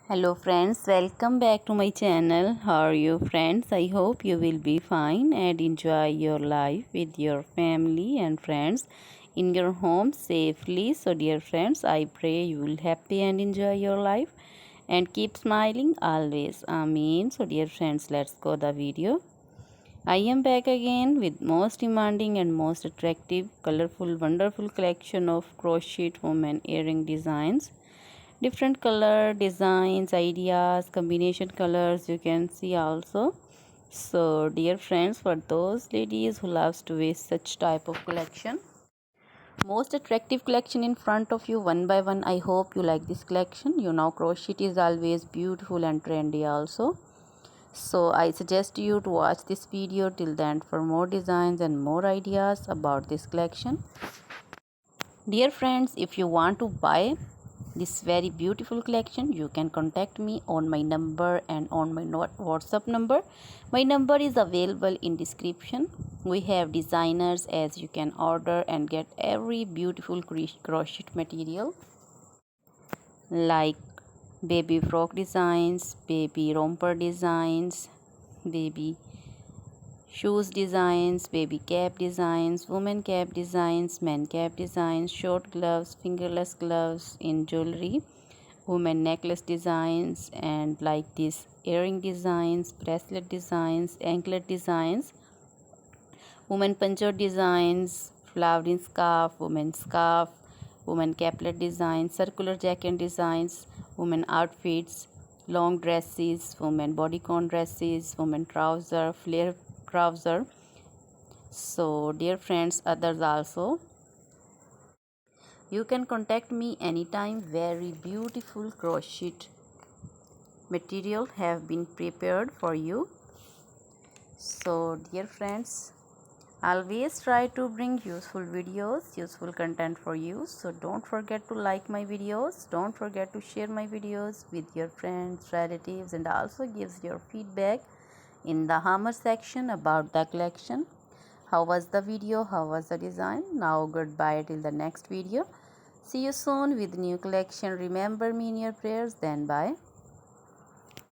Hello friends, welcome back to my channel. How are you friends? I hope you will be fine and enjoy your life with your family and friends in your home safely. So dear friends, I pray you will happy and enjoy your life and keep smiling always. Amen. So dear friends, let's go the video. I am back again with most demanding and most attractive, colorful, wonderful collection of crochet women earring designs. Different color designs, ideas, combination colors you can see also. So dear friends, for those ladies who loves to wear such type of collection, most attractive collection in front of you one by one. I hope you like this collection. You know crochet is always beautiful and trendy also. So I suggest you to watch this video till the end for more designs and more ideas about this collection. Dear friends, if you want to buy this very beautiful collection, you can contact me on my number and on my WhatsApp number. My number is available in description. We have designers as you can order and get every beautiful crochet material like baby frock designs, baby romper designs, baby shoes designs, baby cap designs, woman cap designs, men cap designs, short gloves, fingerless gloves in jewelry, woman necklace designs, and like this earring designs, bracelet designs, anklet designs, woman puncher designs, flowered in scarf, woman caplet designs, circular jacket designs, woman outfits, long dresses, woman bodycon dresses, woman trouser, flare trouser. So dear friends, others also, you can contact me anytime. Very beautiful crochet material have been prepared for you. So dear friends, always try to bring useful videos, useful content for you. So don't forget to like my videos, don't forget to share my videos with your friends, relatives, and also gives your feedback in the hammer section about the collection. How was the video? How was the design? Now goodbye till the next video. See you soon with new collection. Remember me in your prayers. Then bye.